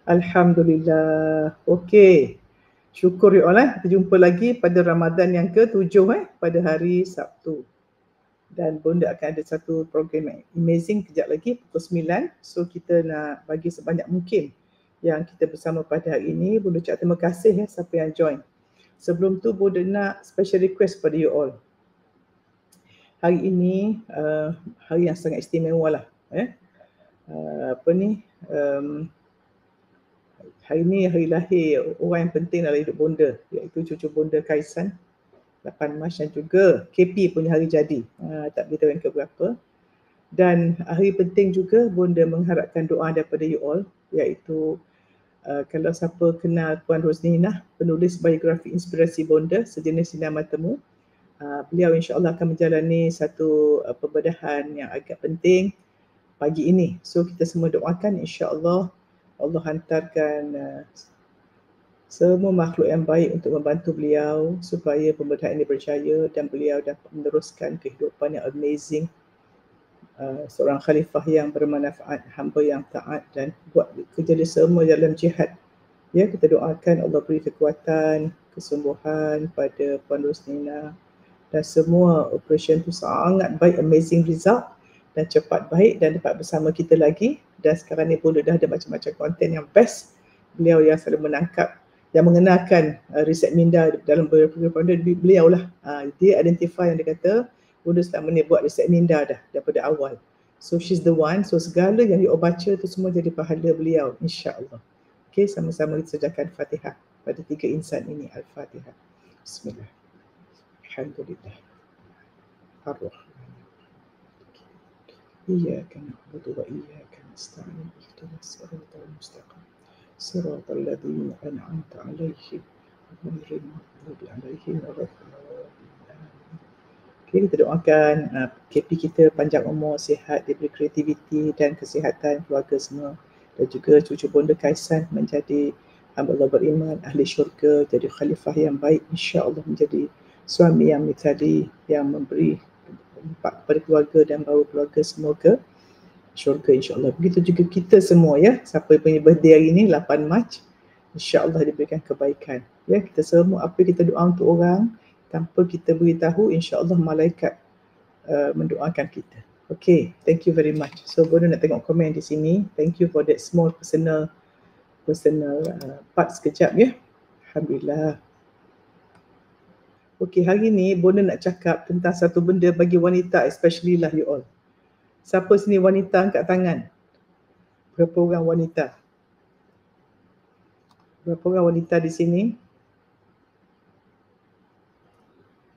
Alhamdulillah. Okey. Syukur you all Kita jumpa lagi pada Ramadan yang ke-7 pada hari Sabtu. Dan Bonda akan ada satu program amazing kejap lagi pukul 9. So kita nak bagi sebanyak mungkin yang kita bersama pada hari ini. Bonda ucap terima kasih siapa yang join. Sebelum tu Bonda nak special request pada you all. Hari ini hari yang sangat istimewa lah. Hari ini hari lahir orang yang penting dalam hidup Bonda, iaitu cucu Bonda Kaisan, 8 Mac, dan juga KP punya hari jadi, tak beritahu yang keberapa. Dan hari penting juga Bonda mengharapkan doa daripada you all, iaitu kalau siapa kenal Puan Rosninah, penulis biografi inspirasi Bonda, sejenis sinar matamu, beliau insyaAllah akan menjalani satu pembedahan yang agak penting pagi ini. So kita semua doakan insyaAllah Allah hantarkan semua makhluk yang baik untuk membantu beliau supaya pembedahan ini berjaya dan beliau dapat meneruskan kehidupan yang amazing, seorang khalifah yang bermanfaat, hamba yang taat dan buat kerja dia semua dalam jihad. Ya, kita doakan Allah beri kekuatan, kesembuhan pada Puan Rosninah dan semua operation tu sangat baik, amazing result dan cepat baik dan dapat bersama kita lagi. Dan sekarang ni pun dah ada macam-macam konten yang best. Beliau yang selalu menangkap, yang mengenalkan riset minda dalam program beliau lah. Dia identify yang dia kata Bonda selama ni buat riset minda dah daripada awal. So she's the one. So segala yang you baca tu semua jadi pahala beliau, insya-Allah. Okay, sama-sama kita sejakan Fatihah pada 3 insan ini. Al-Fatihah. Bismillah. Alhamdulillah. Ar-Rahman. إياك نعبد وإياك نستعين اهدنا الصراط المستقيم صراط الذين أنعمت عليهم غير المغضوب عليهم ولا الضالين. Okay, kita doakan KP kita panjang umur, sihat, diberi kreativiti dan kesihatan keluarga semua, dan juga cucu Bonda Kaisan menjadi hamba Allah beriman, ahli syurga, jadi khalifah yang baik, insya-Allah menjadi suami yang mithali, yang memberi impak kepada keluarga dan bawa keluarga semua ke syurga, insya-Allah. Begitu juga kita semua ya, siapa punya birthday hari ini 8 Mac, insya-Allah diberikan kebaikan. Ya, kita semua apa kita doa untuk orang tanpa kita beritahu, insya-Allah malaikat mendoakan kita. Okay, thank you very much. So Bonda nak tengok komen di sini. Thank you for that small personal part sekejap ya. Alhamdulillah. Okay, hari ni Bonda nak cakap tentang satu benda bagi wanita, especially lah you all. Siapa sini wanita angkat tangan? Berapa orang wanita? Berapa orang wanita di sini?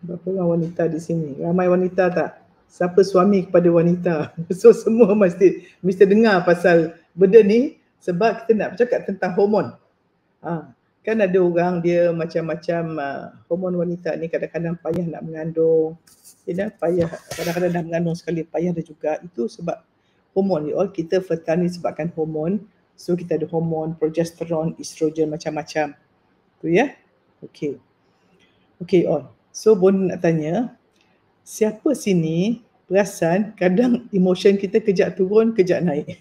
Berapa orang wanita di sini? Ramai wanita tak? Siapa suami kepada wanita? So semua mesti dengar pasal benda ni, sebab kita nak bercakap tentang hormon. Kan ada orang dia macam-macam hormon wanita ni kadang-kadang payah nak mengandung. Payah, kadang-kadang dah mengandung sekali payah dah juga. Itu sebab hormon. Kita fertile ni sebabkan hormon. So kita ada hormon, progesteron, estrogen, macam-macam. Tu ya. Okay all. So Bonda nak tanya, siapa sini perasan kadang emotion kita kejap turun, kejap naik?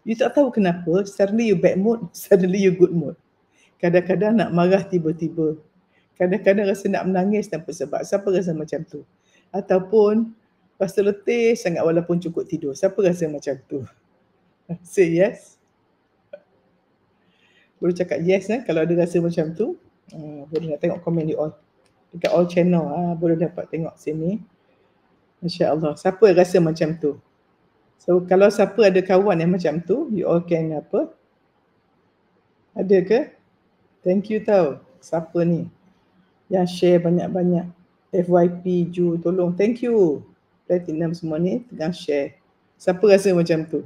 You tak tahu kenapa, suddenly you bad mood, suddenly you good mood. Kadang-kadang nak marah tiba-tiba. Kadang-kadang rasa nak menangis tanpa sebab. Siapa rasa macam tu? Ataupun rasa letih sangat walaupun cukup tidur. Siapa rasa macam tu? Say yes. Boleh cakap yes kalau ada rasa macam tu. Boleh nak tengok komen you all. Dekat all channel boleh dapat tengok sini. InsyaAllah. Siapa rasa macam tu? So kalau siapa ada kawan yang macam tu, you all can apa? Ada ke? Thank you tau. Siapa ni yang share banyak-banyak? FYP, Ju, tolong. Thank you. Platinum semua ni tengah share. Siapa rasa macam tu?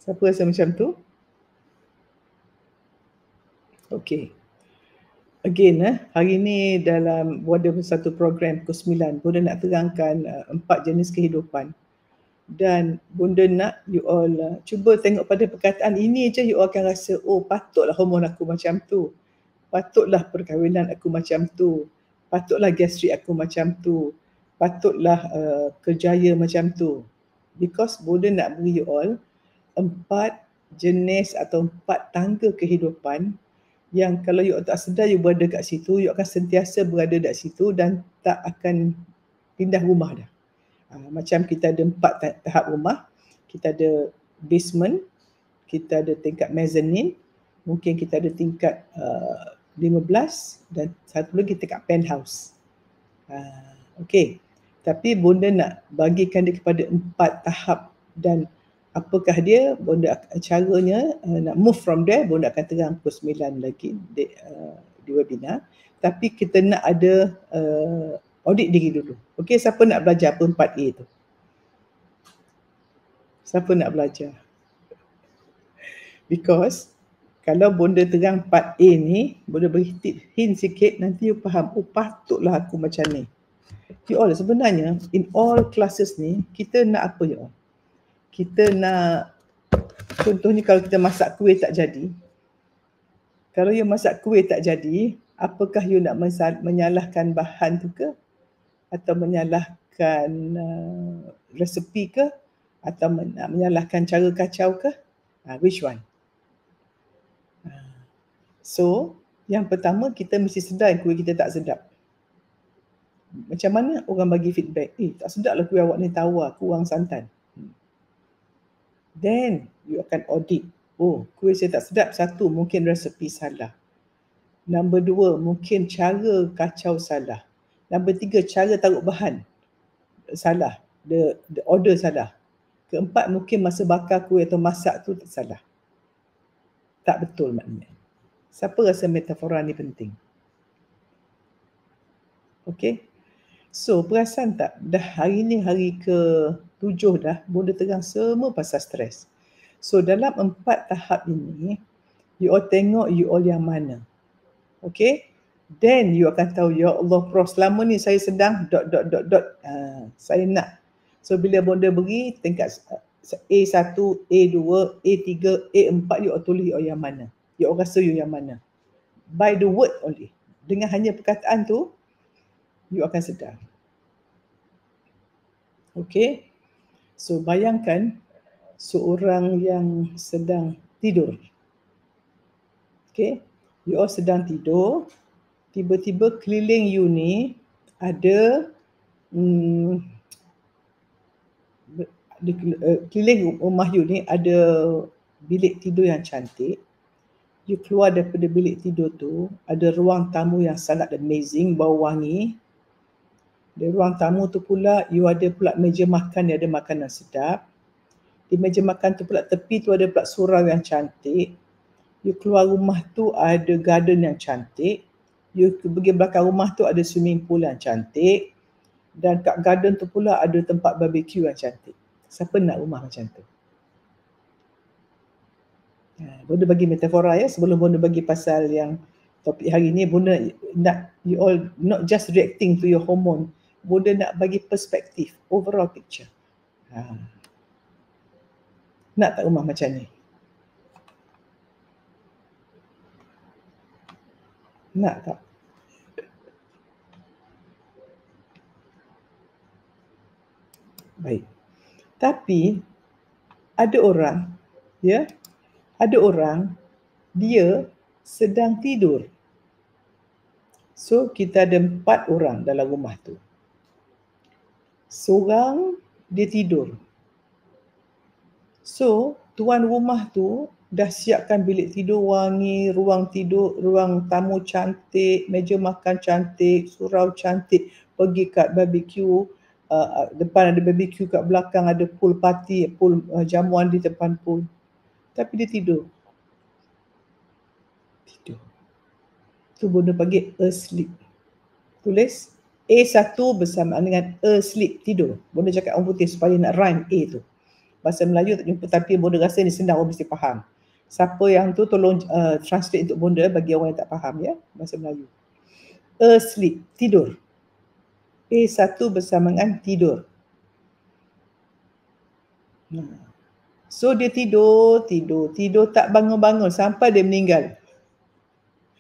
Siapa rasa macam tu? Okay. Again, hari ni dalam ada satu program pukul 9, Bonda nak terangkan 4 jenis kehidupan. Dan Bonda nak you all cuba tengok pada perkataan ini je, you all akan rasa, oh patutlah hormon aku macam tu, patutlah perkahwinan aku macam tu, patutlah gastrik aku macam tu, patutlah kerjaya macam tu. Because Bonda nak beri you all 4 jenis atau 4 tangga kehidupan yang kalau you tak sedar you berada kat situ, you akan sentiasa berada kat situ dan tak akan pindah rumah dah. Macam kita ada 4 tahap rumah. Kita ada basement, kita ada tingkat mezzanine, mungkin kita ada tingkat 15 dan satu lagi tingkat penthouse. Okey. Tapi bonda nak bagikan dia kepada 4 tahap dan apakah dia, bonda caranya nak move from there, bonda akan terang pukul 9 lagi di webinar. Tapi kita nak ada audit diri dulu. Okey, siapa nak belajar apa 4A tu? Siapa nak belajar? Because kalau bonda terang 4A ni, bonda beri hint sikit, nanti you faham, oh patutlah aku macam ni. You all, sebenarnya in all classes ni, kita nak apa you all? Kita nak, contohnya kalau kita masak kuih tak jadi, kalau you masak kuih tak jadi, apakah you nak menyalahkan bahan tu ke? Atau menyalahkan resepi ke? Atau menyalahkan cara kacau ke? Which one? So, yang pertama kita mesti sedar kuih kita tak sedap. Macam mana orang bagi feedback? Tak sedap lah kuih awak ni, tawar, kurang santan. Then, you akan audit. Oh, kuih saya tak sedap. 1, mungkin resepi salah. Nombor 2, mungkin cara kacau salah. Nombor 3, cara taruh bahan salah. The order salah. Keempat, mungkin masa bakar kuih atau masak tu salah. Tak betul maknanya. Siapa rasa metafora ni penting? Okey. So, perasan tak? Dah hari ni hari ke-7 dah, bonda terang semua pasal stres. So, dalam 4 tahap ini, you all tengok you all yang mana. Okey? Then, you akan tahu, ya Allah, Prof, selama ni saya sedang ... saya nak. So, bila bonda beri tingkat A1, A2, A3, A4, you all tulis you all yang mana. You all rasa you yang mana. By the word only. Dengan hanya perkataan tu, you akan sedar. Okey. So bayangkan seorang yang sedang tidur. Okey. You all sedang tidur, tiba-tiba keliling you ni ada keliling rumah you ni ada bilik tidur yang cantik. You keluar daripada bilik tidur tu, ada ruang tamu yang sangat amazing, bau wangi. Di ruang tamu tu pula, you ada pula meja makan yang ada makanan sedap. Di meja makan tu pula, tepi tu ada pula surau yang cantik. You keluar rumah tu ada garden yang cantik. You pergi belakang rumah tu ada swimming pool yang cantik. Dan kat garden tu pula ada tempat barbecue yang cantik. Siapa nak rumah macam tu? Bonda bagi metafora ya, sebelum bonda bagi pasal yang topik hari ni, bonda nak you all not just reacting to your hormone, bonda nak bagi perspektif, overall picture. Nak tak rumah macam ni? Nak tak? Baik. Tapi ada orang, ya, ada orang dia sedang tidur. So kita ada 4 orang dalam rumah tu. Seorang dia tidur. So tuan rumah tu dah siapkan bilik tidur wangi, ruang tidur, ruang tamu cantik, meja makan cantik, surau cantik, pergi kat barbecue, depan ada barbecue, kat belakang ada pool party, pool jamuan di depan pool. Tapi dia tidur. Tidur. Tu bonda panggil asleep. Tulis A1 bersamaan dengan asleep, tidur. Bonda cakap orang putih supaya nak rhyme A tu. Bahasa Melayu tak jumpa, tapi bonda rasa ni senang, orang mesti faham. Siapa yang tu tolong translate untuk bonda bagi orang yang tak faham ya, bahasa Melayu. Asleep, tidur. A1 bersamaan dengan tidur. So dia tidur tak bangun-bangun sampai dia meninggal.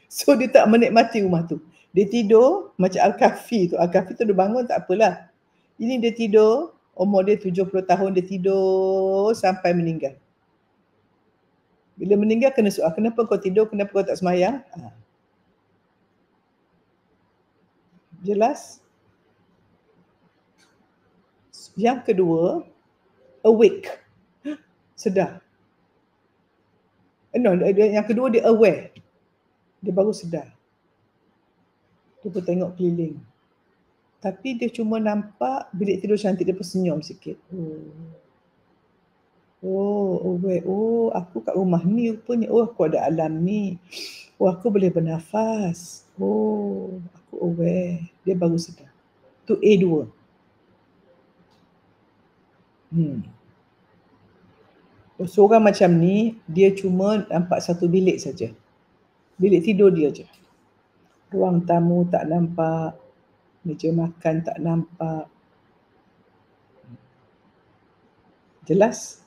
So dia tak menikmati rumah tu. Dia tidur macam Al-Kahfi tu. Al-Kahfi tu dia bangun tak apalah. Ini dia tidur, umur dia 70 tahun, dia tidur sampai meninggal. Bila meninggal kena soal, kenapa kau tidur, kenapa kau tak semayang? Jelas? Yang kedua, awake. Sedar. No, yang kedua dia aware. Dia baru sedar. Dia pun tengok keliling. Tapi dia cuma nampak bilik tidur cantik, dia pun senyum sikit. Aware. Aku kat rumah ni rupanya. Aku ada alam ni. Aku boleh bernafas. Aku aware. Dia baru sedar. Tu A2. Seorang macam ni, dia cuma nampak satu bilik saja. Bilik tidur dia je. Ruang tamu tak nampak. Meja makan tak nampak. Jelas?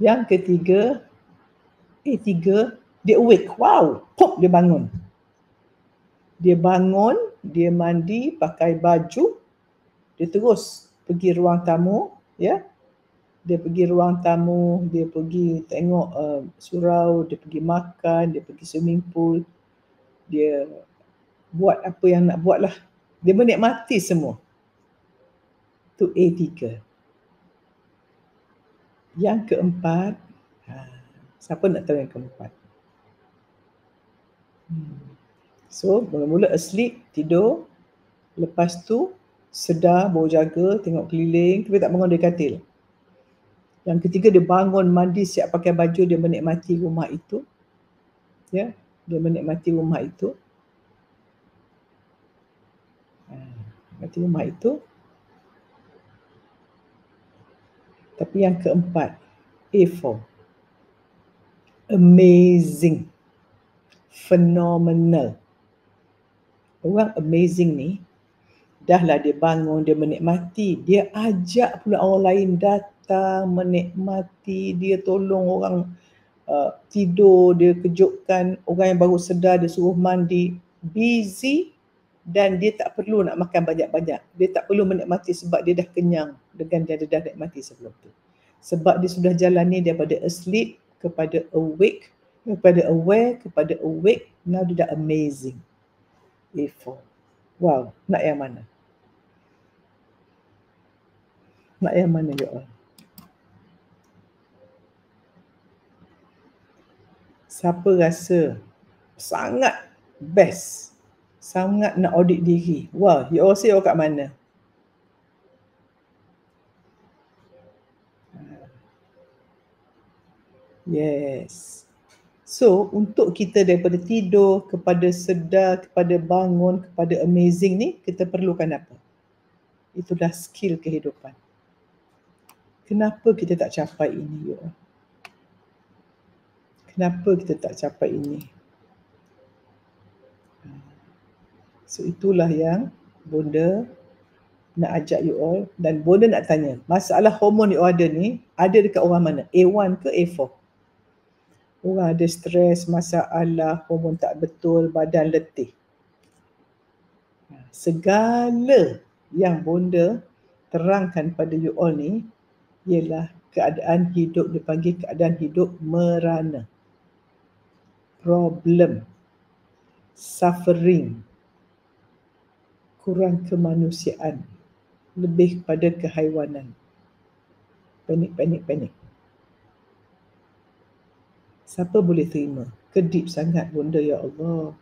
Yang ketiga, A3, dia awake. Wow! Pop, dia bangun. Dia bangun, dia mandi, pakai baju. Dia terus pergi ruang tamu. Ya. Dia pergi ruang tamu, dia pergi tengok surau, dia pergi makan, dia pergi swimming pool. Dia buat apa yang nak buat lah. Dia menikmati semua. Tu A3. Yang keempat, siapa nak tahu yang keempat? So, mula-mula asleep, tidur. Lepas tu, sedar, baru jaga, tengok keliling, tapi tak bangun dari katil. Yang ketiga, dia bangun, mandi, siap pakai baju, dia menikmati rumah itu. Ya, dia menikmati rumah itu. Menikmati rumah itu. Tapi yang keempat, A4. Amazing. Phenomenal. Orang amazing ni, dahlah dia bangun, dia menikmati, dia ajak pula orang lain datang menikmati, dia tolong orang tidur, dia kejutkan orang yang baru sedar, dia suruh mandi, busy, dan dia tak perlu nak makan banyak-banyak. Dia tak perlu menikmati sebab dia dah kenyang dengan dia dah nikmati sebelum tu. Sebab dia sudah jalani daripada asleep kepada awake, kepada aware, kepada awake, now dia dah amazing. A4. Wow, nak yang mana? Nak yang mana you all? Siapa rasa sangat best, sangat nak audit diri? Wah, you all say you kat mana? Yes. So, untuk kita daripada tidur kepada sedar, kepada bangun, kepada amazing ni, kita perlukan apa? Itulah skill kehidupan. Kenapa kita tak capai ini, you all? Kenapa kita tak capai ini? So, itulah yang Bonda nak ajak you all. Dan Bonda nak tanya, masalah hormon you all ada ni, ada dekat orang mana? A1 ke A4? Orang ada stres, masalah, hormon tak betul, badan letih. Segala yang Bonda terangkan pada you all ni ialah keadaan hidup, dipanggil keadaan hidup merana. Problem, suffering, kurang kemanusiaan, lebih kepada kehaiwanan. Panik. Siapa boleh terima? Kedip sangat Bonda, ya Allah.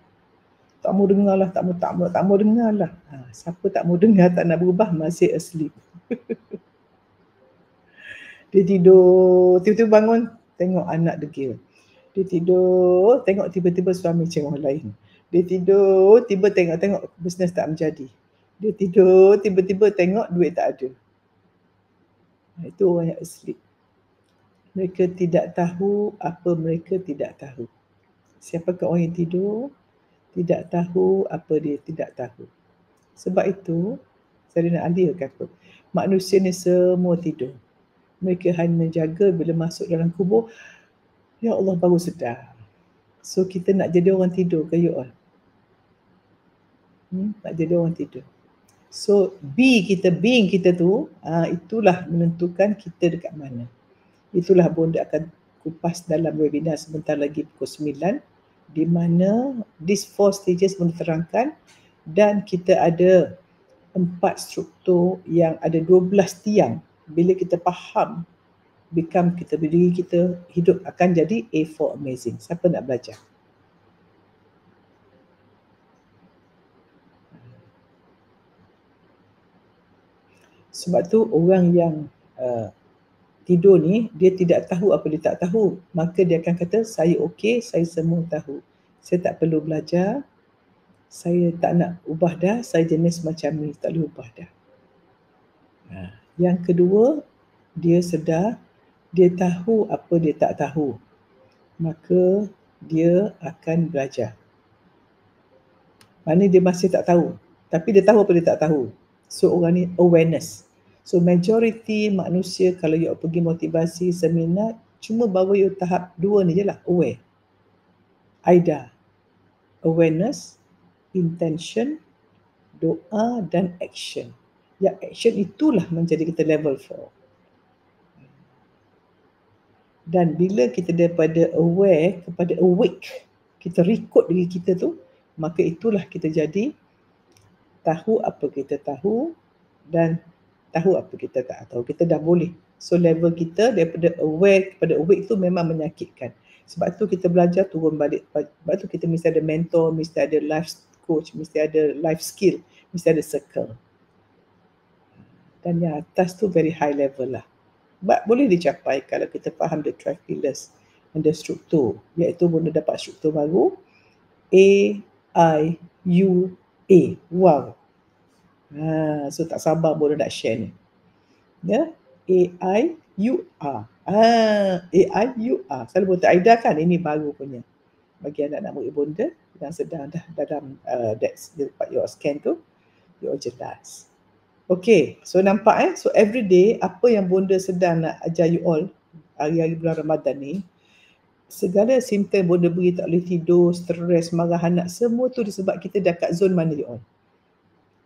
Tak mau dengar lah, tak mau dengar lah. Siapa tak mau dengar, tak nak berubah, masih asleep. Dia tidur, tiba-tiba bangun, tengok anak degil. Dia tidur, tengok tiba-tiba suami cari orang lain. Dia tidur, tiba tengok bisnes tak menjadi. Dia tidur, tiba-tiba tengok duit tak ada. Itu orang yang asleep. Mereka tidak tahu apa mereka tidak tahu. Siapakah orang yang tidur? Tidak tahu apa dia tidak tahu. Sebab itu, Sayyidina Ali kata, manusia ni semua tidur. Mereka hanya jaga bila masuk dalam kubur, ya Allah baru sedar. So kita nak jadi orang tidur ke you all? Nak jadi orang tidur. So being kita tu, itulah menentukan kita dekat mana. Itulah Bonda akan kupas dalam webinar sebentar lagi pukul 9, di mana these 4 stages menerangkan, dan kita ada 4 struktur yang ada 12 tiang. Bila kita faham, kita berdiri, kita hidup akan jadi A4 Amazing. Siapa nak belajar? Sebab tu orang yang tidur ni, dia tidak tahu apa dia tak tahu. Maka dia akan kata, saya okey, saya semua tahu. Saya tak perlu belajar, saya tak nak ubah dah, saya jenis macam ni, tak boleh ubah dah. Yang kedua, dia sedar, dia tahu apa dia tak tahu. Maka dia akan belajar. Maknanya dia masih tak tahu, tapi dia tahu apa dia tak tahu. So orang ni awareness. So majority manusia kalau you pergi motivasi seminar, cuma bawa you tahap 2 ni je lah, aware. AIDA, awareness, intention, doa dan action. Yang action itulah menjadi kita level 4. Dan bila kita daripada aware kepada awake, kita record diri kita tu, maka itulah kita jadi tahu apa kita tahu dan tahu apa kita tak tahu. Kita dah boleh. So level kita daripada aware kepada awake tu memang menyakitkan. Sebab tu kita belajar turun balik. Sebab tu kita mesti ada mentor, mesti ada life coach, mesti ada life skill, mesti ada circle. Dan yang atas tu very high level lah. But boleh dicapai kalau kita faham the 12 pillars and the struktur. Iaitu benda dapat struktur baru. A, I, U, A. Wow. So tak sabar boleh nak share ni. Ya, A, I, U, R. A, I, U, R. Selalu buat AIDA kan, ini baru punya. Bagi anak-anak murid bonda yang sedang dah dalam dapat your scan tu, you jelas. Okay, so nampak so every day apa yang bonda sedang nak ajar you all hari-hari bulan Ramadan ni, segala simptom bonda beri, tak boleh tidur, stres, marah anak, semua tu disebab kita dah kat zone mana you all?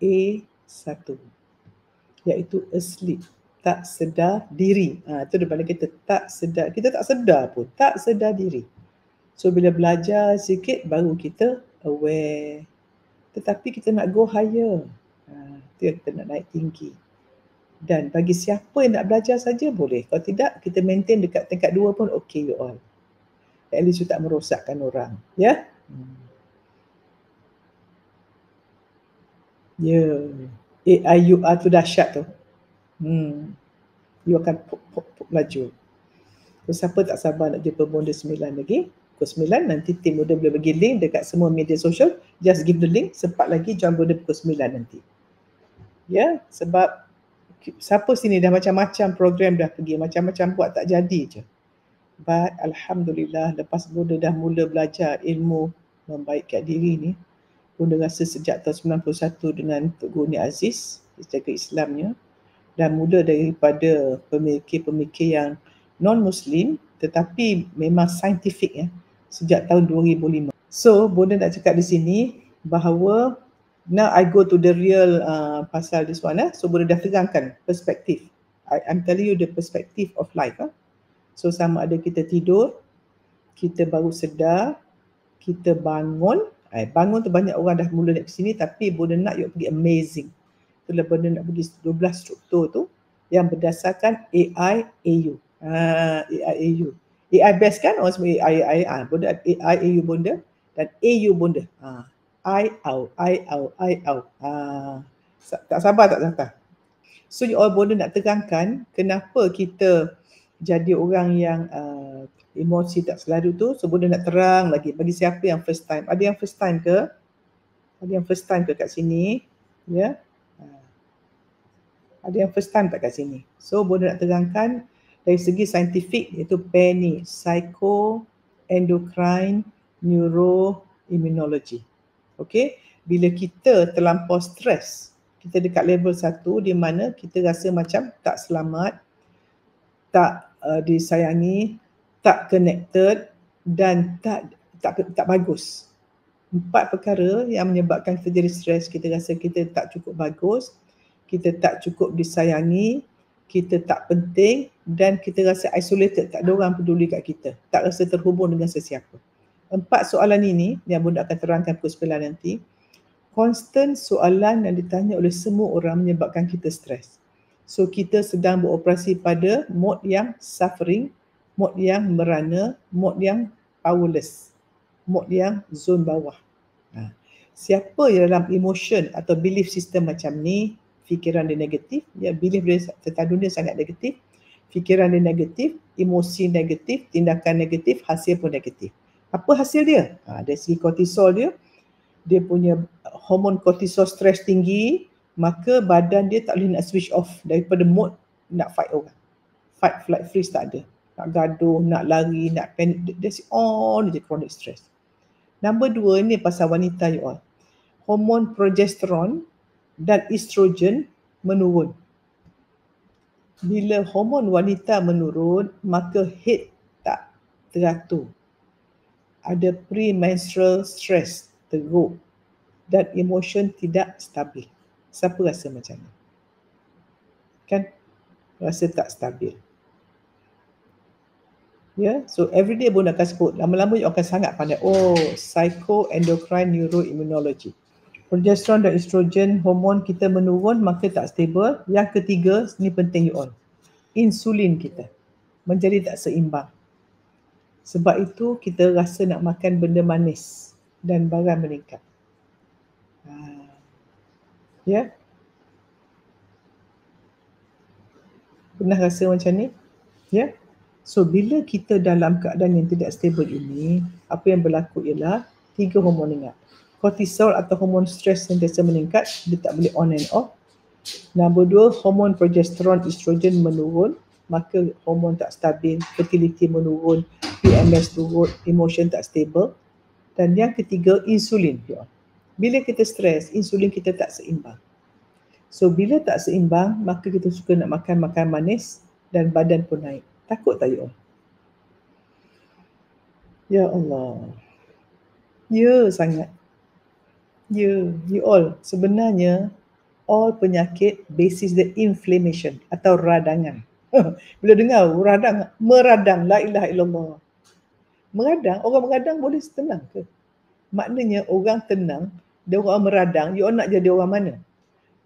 A1, iaitu asleep, tak sedar diri. Itu depan kita tak sedar, kita tak sedar pun, tak sedar diri. So bila belajar sikit baru kita aware. Tetapi kita nak go higher. Itu yang kita nak naik tinggi. Dan bagi siapa yang nak belajar saja boleh. Kalau tidak, kita maintain dekat tingkat 2 pun okay you all. At least you tak merosakkan orang. Ya? Ya. AIUR tu dahsyat tu. You akan laju. So, siapa tak sabar nak jumpa bonda 9 lagi? Pukul 9 nanti tim bonda boleh bagi link dekat semua media sosial. Just give the link. Sempat lagi join bonda pukul 9 nanti. Ya, sebab siapa sini dah macam-macam program dah pergi, macam-macam buat tak jadi je. But alhamdulillah lepas bonda dah mula belajar ilmu membaikkan diri ni, bonda rasa sejak tahun 91 dengan Tok Guru Ni Aziz, jaga Islamnya, dan mula daripada pemikir-pemikir yang non-Muslim tetapi memang saintifik ya, sejak tahun 2005. So bonda nak cakap di sini bahawa now I go to the real pasal this one. So bonda dah terangkan perspektif. I'm telling you the perspective of life. So sama ada kita tidur, kita baru sedar, kita bangun. Bangun tu banyak orang dah mula nak ke sini, tapi bonda nak you pergi amazing. Itulah bonda nak pergi 12 struktur tu yang berdasarkan AI, AU. AI, AU. AI best kan? Orang semua AI. Bonda AI, AU bonda dan AU bonda. I, au. Tak sabar tak datang. So you all bonda nak terangkan kenapa kita jadi orang yang emosi tak selalu tu. So bonda nak terang lagi bagi siapa yang first time. Ada yang first time ke? Ada yang first time ke kat sini? Ya. Ada yang first time tak kat sini? So bonda nak terangkan dari segi saintifik, iaitu PEN ni, Psycho, Endocrine, Neuroimmunology. Okay, bila kita terlampau stres, kita dekat level 1 di mana kita rasa macam tak selamat, tak disayangi, tak connected dan tak bagus. 4 perkara yang menyebabkan kita jadi stres. Kita rasa kita tak cukup bagus, kita tak cukup disayangi, kita tak penting dan kita rasa isolated, tak ada orang peduli kat kita, tak rasa terhubung dengan sesiapa. 4 soalan ini yang Bunda akan terangkan pukul 9 nanti, constant soalan yang ditanya oleh semua orang menyebabkan kita stres. So kita sedang beroperasi pada mode yang suffering, mode yang merana, mode yang powerless, mode yang zone bawah. Siapa yang dalam emotion atau belief system macam ni, fikiran dia negatif, ya, belief dia tentang dunia sangat negatif, fikiran dia negatif, emosi negatif, tindakan negatif, hasil pun negatif. Apa hasil dia? Dari segi kortisol dia punya hormon kortisol stres tinggi, maka badan dia tak boleh nak switch off daripada mode nak fight orang. Fight, flight, freeze tak ada. Nak gaduh, nak lari, nak panic, that's all je chronic stress. Nombor 2 ni pasal wanita you all. Hormon progesteron dan estrogen menurun. Bila hormon wanita menurun, maka head tak teratur. Ada premenstrual stress, teruk, dan emotion tidak stabil. Siapa rasa macam ni? Kan? Rasa tak stabil. Ya, so everyday Bunda akan sebut, lama-lama you akan sangat pandai. Oh, psychoendocrine neuroimmunology. Progesteron dan estrogen hormon kita menurun, maka tak stable. Yang ketiga, ni penting you all. Insulin kita menjadi tak seimbang. Sebab itu kita rasa nak makan benda manis dan barang meningkat. Ya. Pernah rasa macam ni? Ya. So bila kita dalam keadaan yang tidak stable ini, apa yang berlaku ialah 3 hormon ingat. Kortisol atau hormon stres sentiasa meningkat, dia tak boleh on and off. Nombor 2, hormon progesteron, estrogen menurun, maka hormon tak stabil, fertility menurun, PMS turun, emotion tak stable. Dan yang ketiga, insulin. Bila kita stres, insulin kita tak seimbang. So bila tak seimbang, maka kita suka nak makan manis dan badan pun naik. Takut tak you all? Ya Allah. Ya sangat. Ya, you all. Sebenarnya all penyakit basis the inflammation atau radangan. Bila dengar meradang, la ilaha illallah. Meradang, orang meradang boleh tenang ke? Maknanya orang tenang, dia orang meradang, you all nak jadi orang mana?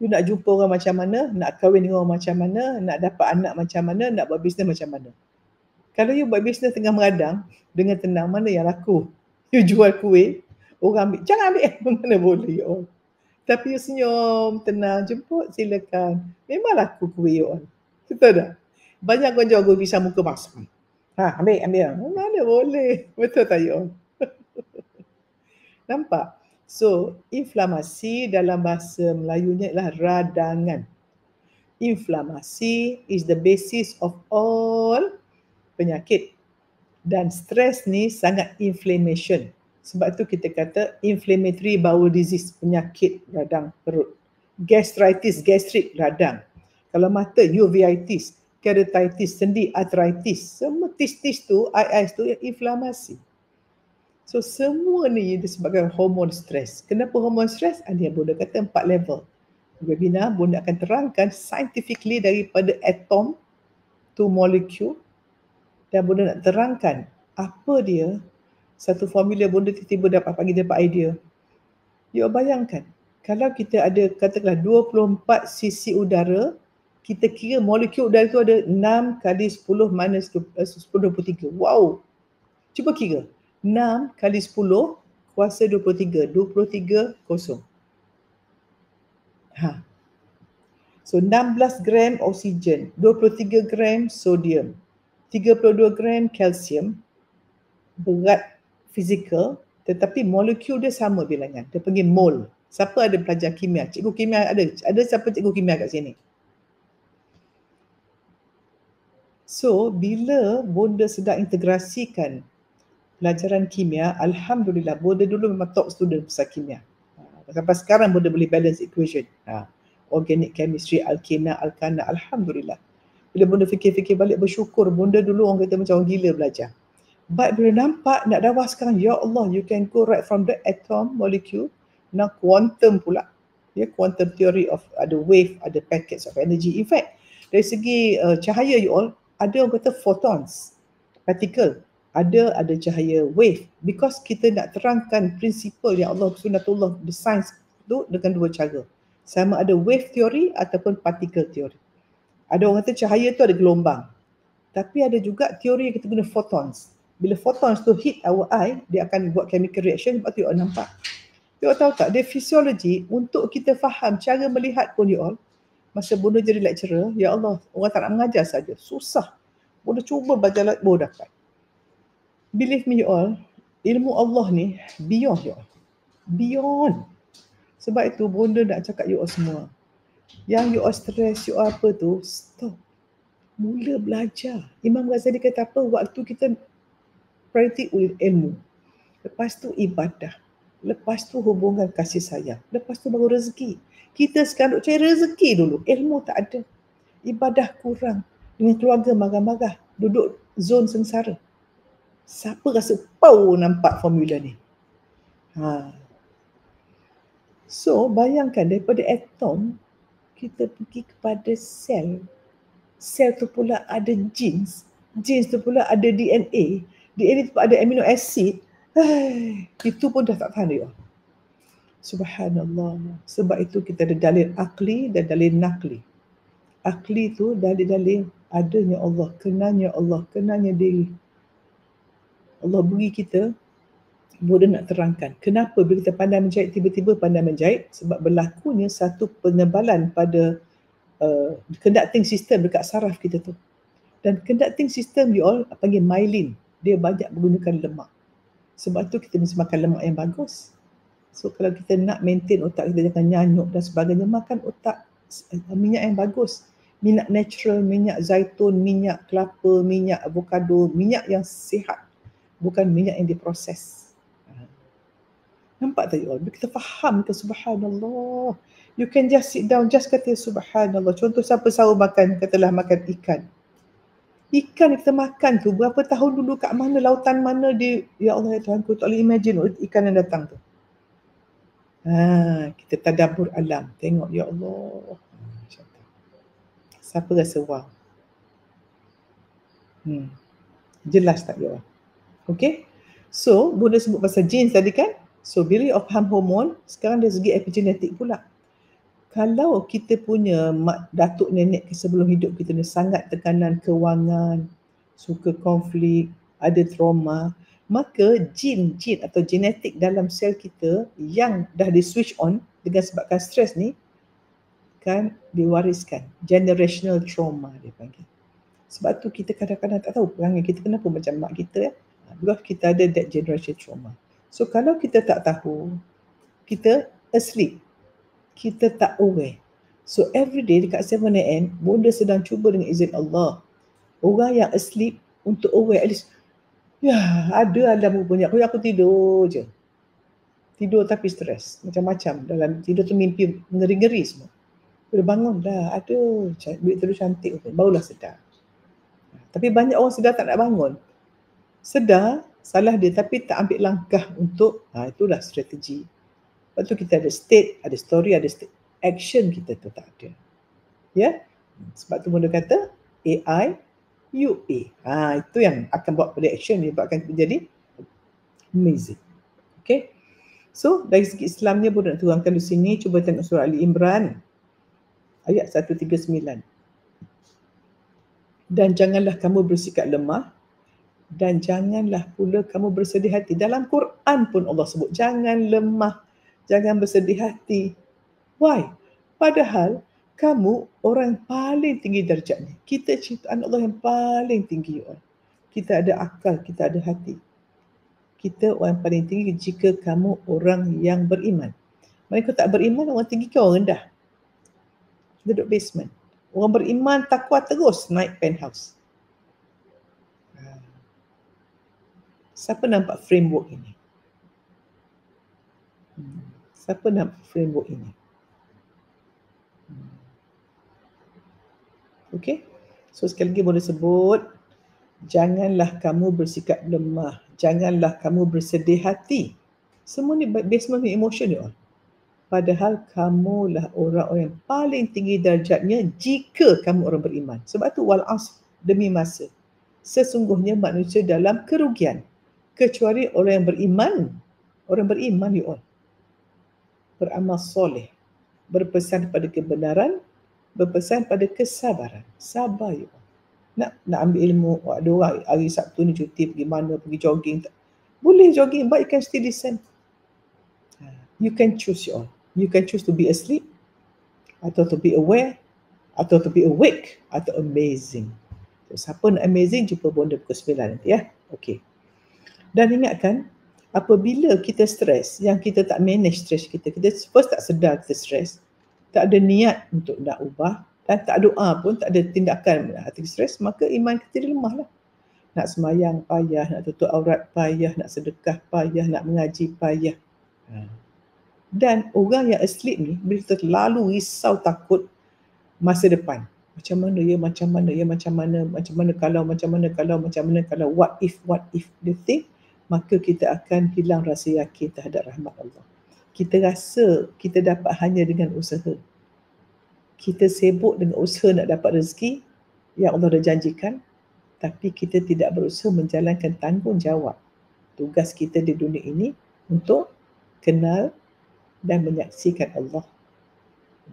You nak jumpa orang macam mana, nak kahwin dengan orang macam mana, nak dapat anak macam mana, nak buat bisnes macam mana. Kalau you buat bisnes tengah meradang, dengan tenang, mana yang laku? You jual kuih, orang ambil, jangan ambil, mana boleh you all. Tapi you senyum, tenang, jemput, silakan. Memang laku kuih you all. Betul tak? Banyak orang jual kuih pisang muka masam. Ambil. Mana boleh. Betul tak you all? Nampak? So, inflamasi dalam bahasa Melayunya ialah radangan. Inflamasi is the basis of all penyakit. Dan stres ni sangat inflammation. Sebab tu kita kata inflammatory bowel disease, penyakit radang perut. Gastritis, gastrik, radang. Kalau mata, uveitis, keratitis, sendi, arthritis. Semua tis-tis tu, ais tu inflamasi. So semua ni disebabkan hormon stres. Kenapa hormon stres? Ada yang Bunda kata 4 level. Webinar Bunda akan terangkan scientifically daripada atom to molecule. Dan Bunda nak terangkan apa dia. Satu formula Bunda tiba-tiba dapat idea. You bayangkan, kalau kita ada katakanlah 24 sisi udara, kita kira molekul udara itu ada 6 kali 10 minus 23. Wow. Cuba kira. 6 kali 10 kuasa 23. 23 kosong. So 16 gram oksigen, 23 gram sodium, 32 gram kalsium, berat fizikal, tetapi molekul dia sama bilangan. Dia panggil mol. Siapa ada pelajar kimia? Cikgu kimia ada? Ada siapa cikgu kimia kat sini? So, bila Bunda sedang integrasikan pelajaran kimia, Alhamdulillah, Bunda dulu memang top student pasal kimia. Sampai sekarang Bunda boleh balance equation. Organic chemistry, alkena, alkana, Alhamdulillah. Bila Bunda fikir-fikir balik, bersyukur. Bunda dulu orang kata macam orang gila belajar. But bila nampak nak dakwah sekarang, ya Allah, you can go right from the atom, molecule, now quantum pula. Quantum theory of ada wave, ada packets of energy. In fact, Dari segi cahaya you all, ada orang kata photons, particle. Ada cahaya wave. Because kita nak terangkan prinsipal yang Allah Sunnatullah, the science tu dengan dua cara. Sama ada wave theory ataupun particle theory. Ada orang kata cahaya tu ada gelombang. Tapi ada juga teori yang kita guna photons. Bila photons tu hit our eye, dia akan buat chemical reaction, sebab tu you all nampak. You all tahu tak, dia fisiologi untuk kita faham cara melihat pun you all. Masa Bunda jadi lecturer, ya Allah, orang tak nak mengajar saja. Susah. Bunda cuba belajar baru dapat. Believe me you all, ilmu Allah ni beyond you all. Beyond. Sebab itu Bunda nak cakap you all semua. Yang you all stress, you all apa tu, stop. Mula belajar. Imam Ghazali kata apa? Waktu kita priority ilmu. Lepas tu ibadah. Lepas tu hubungan kasih sayang. Lepas tu baru rezeki. Kita sekarang duk cari rezeki dulu. Ilmu tak ada. Ibadah kurang. Dengan keluarga marah-marah. Duduk zon sengsara. Siapa rasa power nampak formula ni? So bayangkan daripada atom, kita pergi kepada sel. Sel tu pula ada genes. Genes tu pula ada DNA. DNA tu ada amino acid. Itu pun dah tak tahan dia. Subhanallah. Sebab itu kita ada dalil akli dan dalil nakli. Akli tu dalil-dalil adanya Allah, kenanya diri. Allah beri kita, boleh nak terangkan. Kenapa bila kita pandai menjahit, tiba-tiba pandai menjahit? Sebab berlakunya satu penebalan pada conducting system dekat saraf kita tu. Dan conducting system you all panggil myelin. Dia banyak menggunakan lemak. Sebab tu kita mesti makan lemak yang bagus. So kalau kita nak maintain otak kita jangan nyanyuk dan sebagainya, makan otak minyak yang bagus. Minyak natural, minyak zaitun, minyak kelapa, minyak avocado, minyak yang sihat. Bukan minyak yang diproses. Nampak tak you all? Bila kita faham ke subhanallah. You can just sit down, just kata subhanallah. Contoh siapa sahur makan, katalah makan ikan. Ikan yang kita makan tu, berapa tahun dulu kat mana, lautan mana dia, ya Allah ya Tuhan, aku tak boleh imagine ikan yang datang tu. Kita tadabbur alam. Tengok, ya Allah. Siapa rasa wow? Jelas tak ya Allah? Okay? So, Bunda sebut pasal genes tadi kan? So, bila you faham hormon, sekarang dari segi epigenetik pula. Kalau kita punya datuk nenek sebelum hidup kita ni sangat tekanan kewangan, suka konflik, ada trauma, maka jin atau genetik dalam sel kita yang dah di switch on dengan sebabkan stres ni kan diwariskan. Generational trauma dia panggil. Sebab tu kita kadang-kadang tak tahu perangai kita kenapa macam mak kita. Because kita ada that generation trauma. So kalau kita tak tahu, kita asleep. Kita tak aware. So every day dekat 7 AM, Bunda sedang cuba dengan izin Allah. Orang yang asleep untuk aware. At least, ya ada alam punya. Aku tidur je. Tidur tapi stres. Macam-macam. Dalam tidur tu mimpi ngeri-ngeri semua. Bila bangun dah, aduh, duit tidur cantik. Barulah sedar. Tapi banyak orang sedar tak nak bangun. Sedar, salah dia tapi tak ambil langkah untuk, itulah strategi. Lepas tu kita ada state, ada story, ada state. Action kita tu tak ada. Ya? Sebab tu Bunda kata AI, UA. Itu yang akan buat pada action ni, buatkan menjadi amazing. Okay? So, dari segi Islamnya Bunda nak turunkan di sini. Cuba tengok surah Ali Imran. Ayat 139. Dan janganlah kamu bersikap lemah. Dan janganlah pula kamu bersedih hati. Dalam Quran pun Allah sebut, jangan lemah. Jangan bersedih hati. Why? Padahal kamu orang yang paling tinggi darjatnya. Kita ciptaan Allah yang paling tinggi. Kita ada akal, kita ada hati. Kita orang yang paling tinggi jika kamu orang yang beriman. Mereka tak beriman, orang tinggi ke orang rendah? Duduk basement. Orang beriman takwa terus naik penthouse. Siapa nampak framework ini? Siapa nampak framework ini? Okay? So sekali lagi boleh sebut, janganlah kamu bersikap lemah. Janganlah kamu bersedih hati. Semua ni basement ni emotion you all. Padahal kamulah orang-orang yang paling tinggi darjatnya jika kamu orang beriman. Sebab tu wal asr, demi masa. Sesungguhnya manusia dalam kerugian. Kecuali orang yang beriman. Orang beriman you all. Beramal soleh. Berpesan pada kebenaran. Berpesan pada kesabaran. Sabar you all. Nak ambil ilmu. Ada orang hari Sabtu ni cuti pergi mana, pergi jogging. Boleh jogging, but you can still listen. You can choose you all. You can choose to be asleep, atau to be aware, atau to be awake, atau amazing. So, siapa nak amazing, jumpa bonda pukul 9 nanti ya. Okey. Dan ingatkan, apabila kita stres, yang kita tak manage stres kita first tak sedar kita stres, tak ada niat untuk nak ubah, dan tak doa pun, tak ada tindakan hati stres, maka iman kita lemah lah. Nak semayang payah, nak tutup aurat payah, nak sedekah payah, nak mengaji payah. Dan orang yang asleep ni, bila kita terlalu risau takut masa depan. Macam mana kalau, what if, dia think, maka kita akan hilang rasa yakin terhadap rahmat Allah. Kita rasa kita dapat hanya dengan usaha. Kita sibuk dengan usaha nak dapat rezeki yang Allah dah janjikan, tapi kita tidak berusaha menjalankan tanggungjawab. Tugas kita di dunia ini untuk kenal dan menyaksikan Allah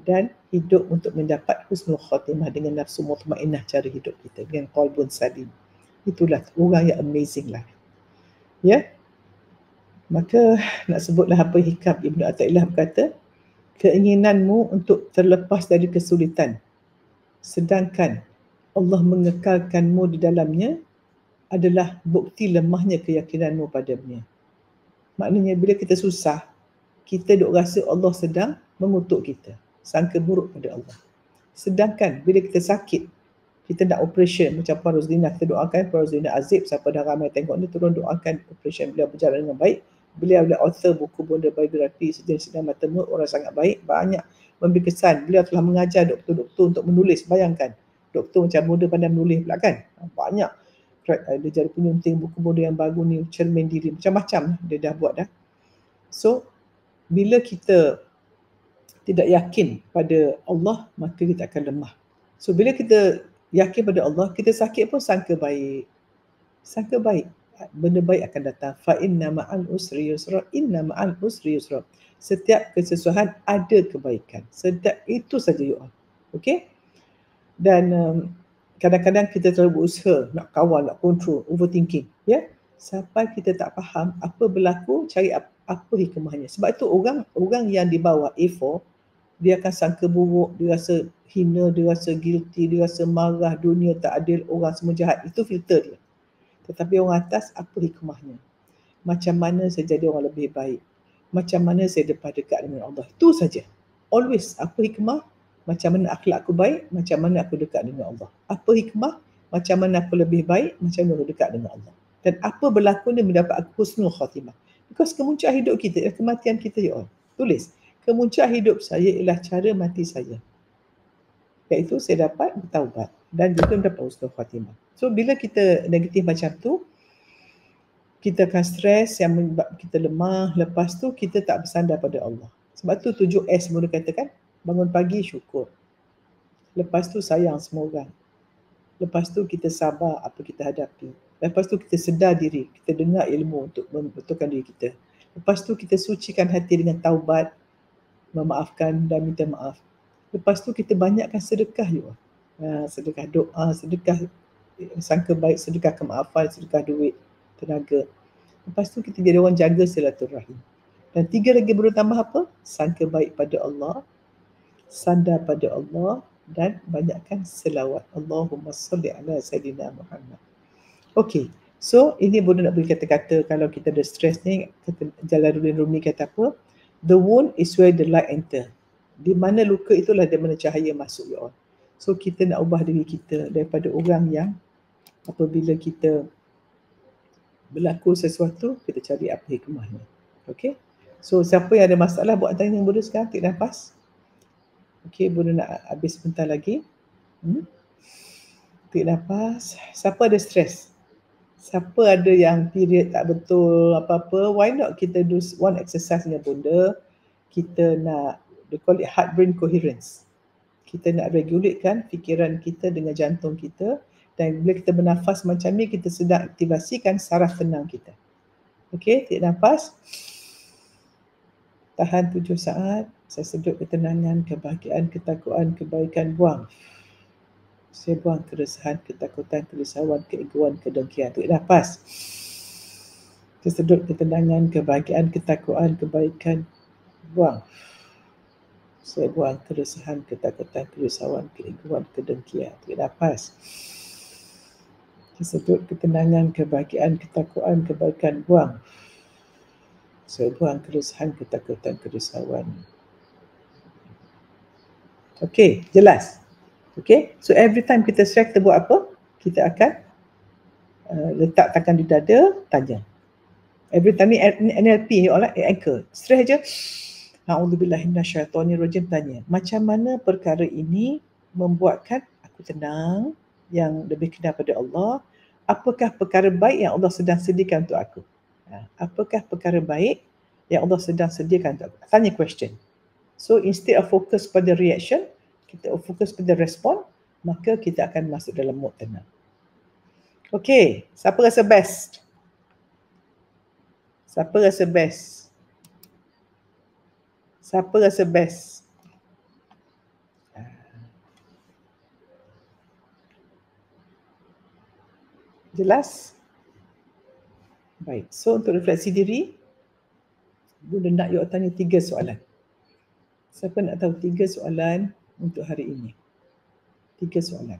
dan hidup untuk mendapat husnul khatimah dengan nafsu mutmainnah cara hidup kita, dengan qalbun salim. Itulah orang yang amazing lah. Ya. Maka nak sebutlah apa hikam Ibnu Athaillah berkata, keinginanmu untuk terlepas dari kesulitan sedangkan Allah mengekalkanmu di dalamnya adalah bukti lemahnya keyakinanmu padanya. Maknanya bila kita susah, kita duk rasa Allah sedang mengutuk kita. Sangka buruk pada Allah. Sedangkan bila kita sakit, kita nak operation macam Puan Roslina, kita doakan Puan Roslina Azib, siapa dah ramai tengok ni, tolong doakan operation beliau berjalan dengan baik. Beliau adalah author buku bonda biografi Sejenis Sidang Mata Maut, orang sangat baik, banyak memberi kesan. Beliau telah mengajar doktor-doktor untuk menulis. Bayangkan, doktor macam bonda pandai menulis pula kan. Banyak. Dia jadi penyunting buku bonda yang baru ni, cermin diri, macam-macam dia dah buat dah. So, bila kita tidak yakin pada Allah, maka kita akan lemah. So bila kita yakin pada Allah, kita sakit pun sangka baik. Sangka baik. Benda baik akan datang. Fa inna ma'al usri yusra, inna ma'al usri yusra. Setiap kesesuaian ada kebaikan. Setiap itu saja you all. Okey? Dan kadang-kadang kita terlalu berusaha nak kawal, nak control, overthinking, ya. Sampai kita tak faham apa berlaku, cari apa hikmahnya. Sebab itu orang yang di bawah A4, dia akan sangka buruk, dia rasa hina, dia rasa guilty, dia rasa marah, dunia tak adil, orang semua jahat. Itu filter dia. Tetapi orang atas, apa hikmahnya? Macam mana saya jadi orang lebih baik? Macam mana saya dekat dengan Allah? Itu saja. Always, apa hikmah? Macam mana akhlak aku baik? Macam mana aku dekat dengan Allah? Apa hikmah? Macam mana aku lebih baik? Macam mana aku dekat dengan Allah? Dan apa berlaku ni mendapat aku husnul khatimah. Because kemuncak hidup kita ialah kematian kita, you all. Tulis, kemuncak hidup saya ialah cara mati saya. Iaitu saya dapat bertaubat dan juga mendapat husnul khatimah. So bila kita negatif macam tu, kita akan stres yang menyebabkan kita lemah. Lepas tu kita tak bersandar pada Allah. Sebab tu 7S boleh katakan, bangun pagi syukur. Lepas tu sayang semua orang. Lepas tu kita sabar apa kita hadapi. Lepas tu kita sedar diri, kita dengar ilmu untuk membetulkan diri kita. Lepas tu kita sucikan hati dengan taubat, memaafkan dan minta maaf. Lepas tu kita banyakkan sedekah juga. Sedekah doa, sedekah sangka baik, sedekah kemaafan, sedekah duit, tenaga. Lepas tu kita jadi orang jaga silaturahim. Dan 3 lagi baru tambah apa? Sangka baik pada Allah, sandar pada Allah, dan banyakkan selawat. Allahumma salli ala Sayyidina Muhammad. Okey, so ini boleh nak beri kata-kata kalau kita ada stres ni. Kata Jalaluddin Rumi kata apa? The wound is where the light enter. Di mana luka itulah di mana cahaya masuk, ya Allah. So kita nak ubah diri kita daripada orang yang apabila kita berlaku sesuatu, kita cari apa hikmahnya. Okey. So siapa yang ada masalah buat tanya boleh sekarang, tarik nafas. Okey, boleh nak habis sebentar lagi. Tarik nafas. Siapa ada stres? Siapa ada yang period tak betul apa-apa, why not kita do one exercise dengan bonda. kita nak, they call it heart brain coherence. Kita nak regulatekan fikiran kita dengan jantung kita, dan bila kita bernafas macam ni, kita sedang aktivasikan saraf tenang kita. Okey, tarik nafas. Tahan 7 saat. Saya sedut ketenangan, kebahagiaan, ketakutan, kebaikan, buang. Saya buang keresahan, ketakutan, kerisauan, keegoan, kedengkian. Tarik nafas. Saya sedut ketenangan, kebahagiaan, ketakutan, kebaikan, buang. Saya buang keresahan, ketakutan, kerisauan, keegoan, kedengkian. Tarik nafas. Saya sedut ketenangan, kebahagiaan, ketakutan, kebaikan, buang. Saya buang keresahan, ketakutan, kerisauan. Okey, jelas. Okey, so every time kita stress, kita buat apa? Kita akan letak tangan di dada, tanya. Every time ni NLP, anchor. Stress je. A'udzubillahi minasyaitonirrajim, tanya. Macam mana perkara ini membuatkan aku tenang, yang lebih kenal pada Allah? Apakah perkara baik yang Allah sedang sediakan untuk aku? Apakah perkara baik yang Allah sedang sediakan untuk aku? Tanya question. So instead of fokus pada reaction, kita fokus pada respon, maka kita akan masuk dalam mode tenang. Okay, siapa rasa best? Siapa rasa best? Siapa rasa best? Jelas? Baik, so untuk refleksi diri, Bunda nak you tanya 3 soalan. Siapa nak tahu 3 soalan untuk hari ini? 3 soalan.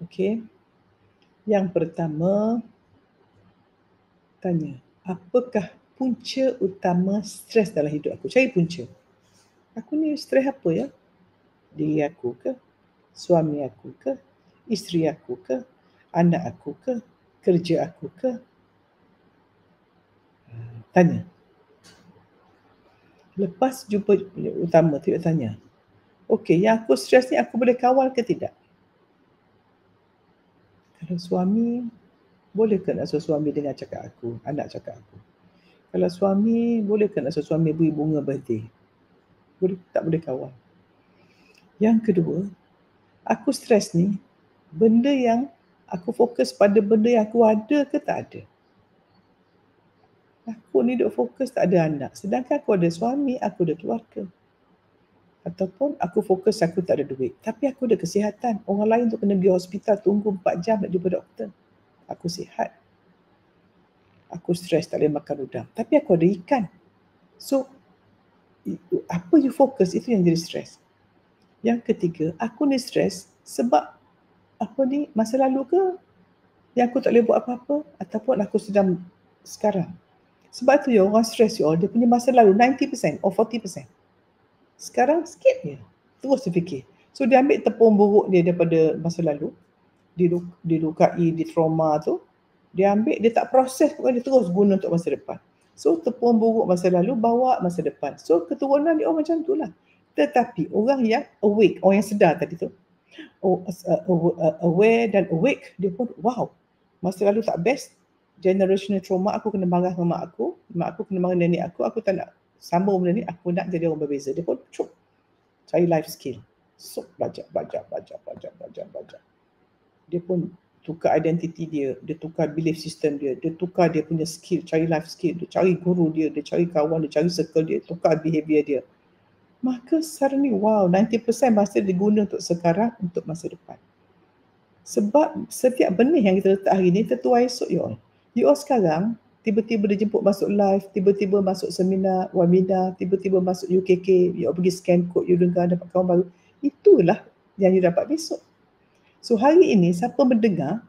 Okey. Yang pertama, tanya, apakah punca utama stres dalam hidup aku? Cari punca. Aku ni stres apa ya? Diri aku ke? Suami aku ke? Isteri aku ke? Anak aku ke? Kerja aku ke? Tanya. Lepas jumpa utama tu, tanya. Okey, yang aku stres ni aku boleh kawal ke tidak? Kalau suami, boleh ke nak suruh suami dengar cakap aku, anak cakap aku? Kalau suami, boleh ke nak suruh suami beri bunga birthday? Boleh, tak boleh kawal. Yang kedua, aku stres ni, benda yang aku fokus pada benda yang aku ada ke tak ada? Aku ni duk fokus tak ada anak, sedangkan aku ada suami, aku ada keluarga. Ataupun aku fokus aku tak ada duit, tapi aku ada kesihatan. Orang lain tu kena pergi hospital, tunggu 4 jam nak jumpa doktor. Aku sihat. Aku stres tak boleh makan udang, tapi aku ada ikan. So, apa you fokus, itu yang jadi stres. Yang ketiga, aku ni stres sebab apa ni, masa lalu ke yang aku tak boleh buat apa-apa, ataupun aku sedang sekarang. Sebab tu ya, orang stres ya, dia punya masa lalu 90% or 40%. Sekarang sikit je, terus dia fikir. So dia ambil tepung buruk dia daripada masa lalu, dilukai, di trauma tu, dia ambil, dia tak proses, dia terus guna untuk masa depan. So tepung buruk masa lalu bawa masa depan. So keturunan dia macam tu lah. Tetapi orang yang awake, orang yang sedar tadi tu, aware dan awake, dia pun wow, masa lalu tak best, generational trauma, aku kena marah dengan mak aku kena marah nenek aku tak nak sambung benda ni, aku nak jadi orang berbeza. Dia pun cari life skill. So belajar. Dia pun tukar identiti dia tukar belief system dia tukar dia punya skill, cari life skill, dia cari guru dia cari kawan, dia cari circle dia, tukar behavior dia. Maka suddenly wow, 90% masa diguna untuk sekarang, untuk masa depan. Sebab setiap benih yang kita letak hari ni tertuai esok you all sekarang tiba-tiba dijemput masuk live, tiba-tiba masuk seminar, webinar, tiba-tiba masuk UKK, you all pergi scan code, you dengar dapat kawan baru. Itulah yang you dapat besok. So hari ini siapa mendengar,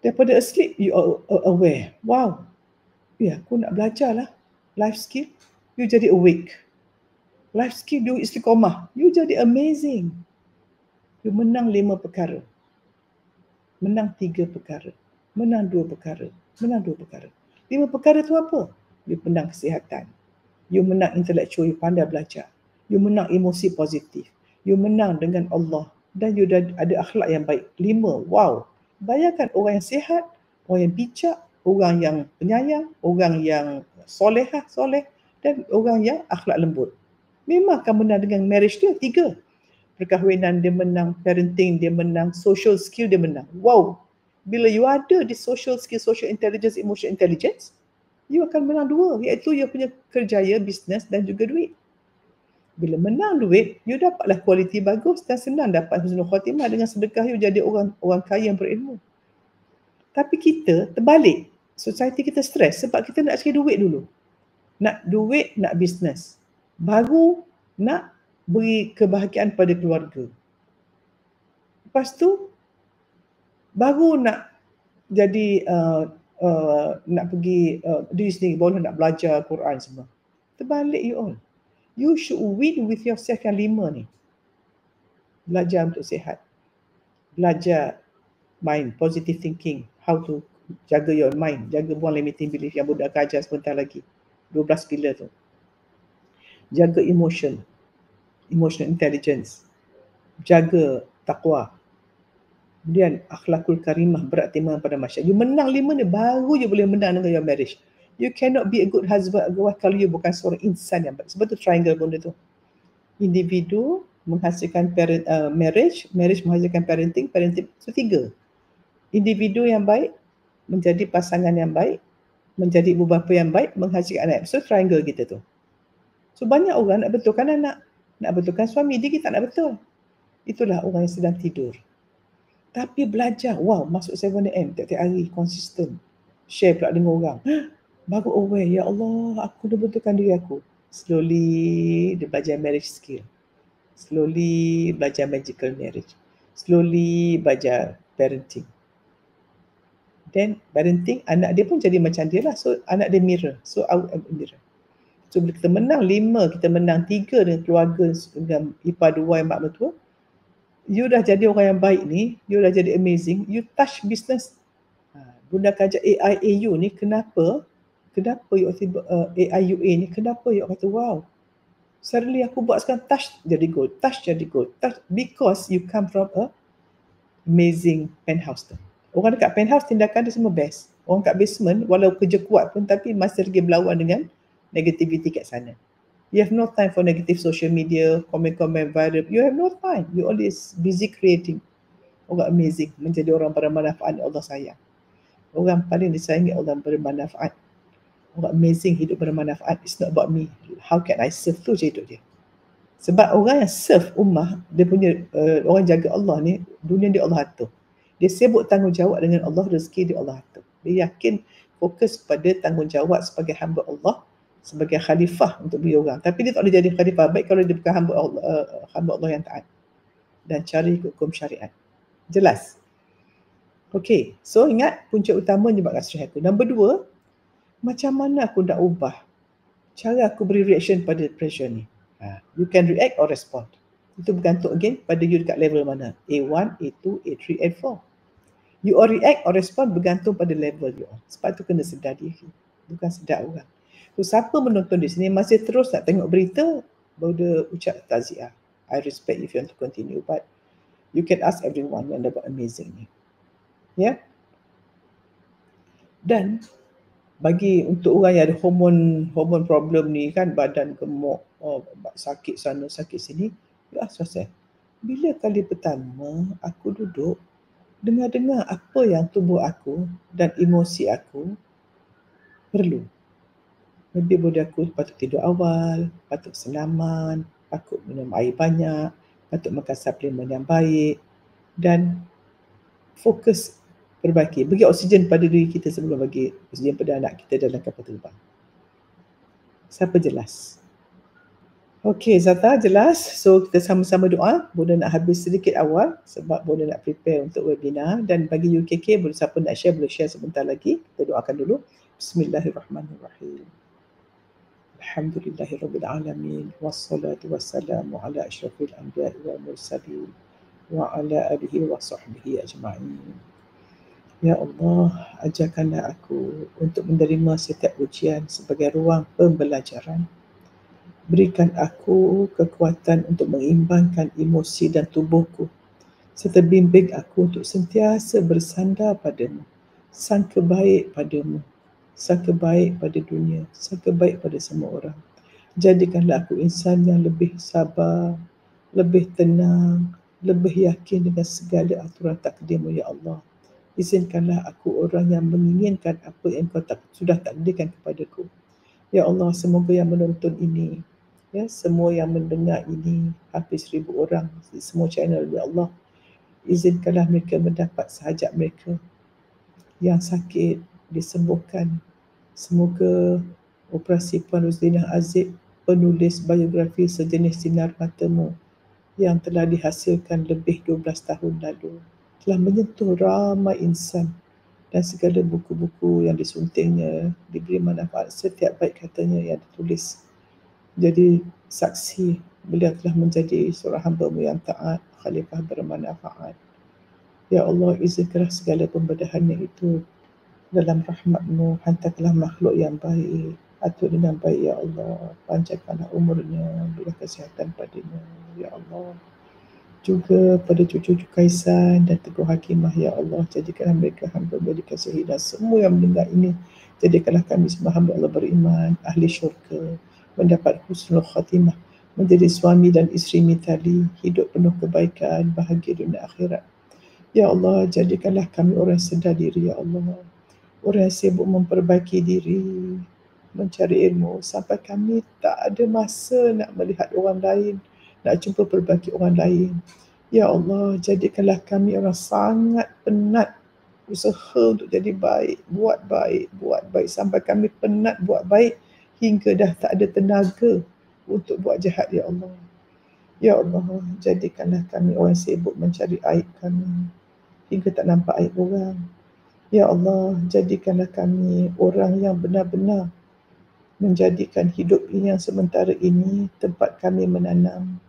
daripada asleep you are aware. Wow, aku nak belajar lah life skill. You jadi awake. Life skill you istiqomah. You jadi amazing. You menang 5 perkara. Menang 3 perkara. Menang 2 perkara. Menang 2 perkara. 5 perkara tu apa? You menang kesihatan. You menang intellectual, you pandai belajar. You menang emosi positif. You menang dengan Allah. Dan you dah ada akhlak yang baik. 5, wow. Bayangkan orang yang sihat, orang yang bijak, orang yang penyayang, orang yang soleh dan orang yang akhlak lembut. Memang akan menang dengan marriage dia. 3. Perkahwinan dia menang, parenting dia menang, social skill dia menang. Wow. Bila you ada di social skill, social intelligence, emotional intelligence, you akan menang 2, iaitu you punya kerjaya, bisnes dan juga duit. Bila menang duit, you dapatlah kualiti bagus dan senang dapat husnul khatimah dengan sedekah you jadi orang kaya yang berilmu. Tapi kita terbalik. Society kita stres sebab kita nak cari duit dulu. Nak duit, nak bisnes. Baru nak beri kebahagiaan pada keluarga. Lepas tu, baru nak jadi nak pergi diri sendiri, boleh nak belajar Quran semua. Terbalik you all. You should win with yourself yang 5 ni. Belajar untuk sihat. Belajar mind, positive thinking. How to jaga your mind. Jaga buang limiting belief yang Buddha akan ajar sebentar lagi. 12 pillar tu. Jaga emotional intelligence. Jaga taqwa. Kemudian akhlakul karimah, berat timbangan pada masyarakat. You menang 5 ni, baru you boleh menang dengan your marriage. You cannot be a good husband kalau you bukan seorang insan yang baik. Sebab tu triangle benda tu. Individu menghasilkan marriage menghasilkan parenting so 3. Individu yang baik menjadi pasangan yang baik, menjadi ibu bapa yang baik, menghasilkan anak. So triangle kita tu. So banyak orang nak betulkan anak, nak betulkan suami, dia kita nak betul. Itulah orang yang sedang tidur. Tapi belajar, wow, masuk 7am tiap-tiap hari, konsisten. Share pula dengan orang. Baru aware, ya Allah, aku dah betulkan diri aku. Slowly, dia belajar marriage skill. Slowly, belajar magical marriage. Slowly, belajar parenting. Then, parenting, anak dia pun jadi macam dia lah. So, anak dia mirror. So, I am a mirror. So, bila kita menang 5, kita menang 3 dengan keluarga, dengan ipar 2 yang mak mertua, you dah jadi orang yang baik ni, you dah jadi amazing, you touch business. Bunda kajak AIAU ni, kenapa you AIUA ni, kenapa you kata, wow, suddenly aku buat sekarang, touch jadi good, touch, because you come from a amazing penthouse tu. Orang dekat penthouse, tindakan dia semua best. Orang kat basement, walau kerja kuat pun, tapi masih lagi berlawan dengan negativity kat sana. You have no time for negative social media, komen-komen viral. You have no time. You always busy creating. Orang amazing. Menjadi orang bermanfaat Allah sayang. Orang paling disayangi orang bermanfaat. Orang amazing, hidup bermanfaat. It's not about me. How can I serve? Tu je hidup dia. Sebab orang yang serve ummah, dia punya orang jaga Allah ni, dunia dia Allah atur. Dia sibuk tanggungjawab dengan Allah, rezeki dia Allah atur. Dia yakin fokus pada tanggungjawab sebagai hamba Allah, sebagai khalifah untuk beri orang. Tapi dia tak boleh jadi khalifah baik kalau dia bukan hamba Allah yang taat dan cari hukum syariat. Jelas? Okey, so ingat punca utama menyebabkan stres aku. Nombor 2, macam mana aku nak ubah cara aku beri reaction pada pressure ni. You can react or respond. Itu bergantung again pada you dekat level mana. A1, A2, A3, A4. You or react or respond bergantung pada level you. Sebab tu kena sedar diri. Bukan sedar orang. So, siapa menonton di sini masih terus nak tengok berita, baru dia ucap takziah. I respect if you want to continue, but you can ask everyone yang dapat amazing ni. Ya? Dan bagi untuk orang yang ada hormon problem ni kan, badan gemuk, sakit sana, sakit sini, you ask yourself, bila kali pertama aku duduk, dengar apa yang tubuh aku dan emosi aku perlu. Maybe body aku patut tidur awal, patut senaman, patut minum air banyak, patut makan suplemen yang baik dan fokus perbaiki. Bagi oksigen pada diri kita sebelum bagi oksigen pada anak kita dalam kapal terbang. Siapa jelas? Okey, Zata jelas. So kita sama-sama doa. Bunda nak habis sedikit awal sebab Bunda nak prepare untuk webinar. Dan bagi UKK, boleh siapa nak share, boleh share sebentar lagi. Kita doakan dulu. Bismillahirrahmanirrahim. Alhamdulillahirrabbilalamin. Wassalatu wassalamu ala asyrafil anbiya'i wal mursalin. Wa ala alihi wa sahbihi ajma'in. Ya Allah, ajarkanlah aku untuk menerima setiap ujian sebagai ruang pembelajaran. Berikan aku kekuatan untuk mengimbangkan emosi dan tubuhku serta bimbing aku untuk sentiasa bersandar padamu, sangka baik padamu, sangka baik pada dunia, sangka baik pada semua orang. Jadikanlah aku insan yang lebih sabar, lebih tenang, lebih yakin dengan segala aturan takdirmu ya Allah. Izinkanlah aku orang yang menginginkan apa yang kau sudah takdirkan kepadaku. Ya Allah, semoga yang menonton ini, ya, semua yang mendengar ini, hampir 1,000 orang di semua channel, ya Allah, izinkanlah mereka mendapat sahajat mereka yang sakit disembuhkan. Semoga operasi Puan Roslina Azib, penulis biografi sejenis Sinar Matamu yang telah dihasilkan lebih 12 tahun lalu, telah menyentuh ramai insan dan segala buku-buku yang disuntingnya diberi manfaat setiap baik katanya yang ditulis. Jadi saksi beliau telah menjadi seorang hamba-Mu yang taat, khalifah bermanfaat. Ya Allah, izinkanlah segala pembedahannya itu dalam rahmat-Mu, hantarkanlah makhluk yang baik, atur dengan baik ya Allah, panjangkanlah umurnya, berilah kesihatan padanya ya Allah. Juga pada cucu-cucu Kaisan dan Teguh Hakimah ya Allah, jadikanlah mereka hamba-Mu dikasihi dan semua yang mendengar ini, jadikanlah kami semua hamba Allah beriman, ahli syurga, mendapat husnul khatimah, menjadi suami dan isteri mitali, hidup penuh kebaikan, bahagia dunia akhirat. Ya Allah, jadikanlah kami orang sedar diri ya Allah, orang yang sibuk memperbaiki diri, mencari ilmu sampai kami tak ada masa nak melihat orang lain, nak jumpa perbaiki orang lain. Ya Allah, jadikanlah kami orang sangat penat usaha untuk jadi baik, buat baik sampai kami penat buat baik hingga dah tak ada tenaga untuk buat jahat ya Allah. Ya Allah, jadikanlah kami orang sibuk mencari aib kami hingga tak nampak aib orang. Ya Allah, jadikanlah kami orang yang benar-benar menjadikan hidup ini yang sementara ini tempat kami menanam.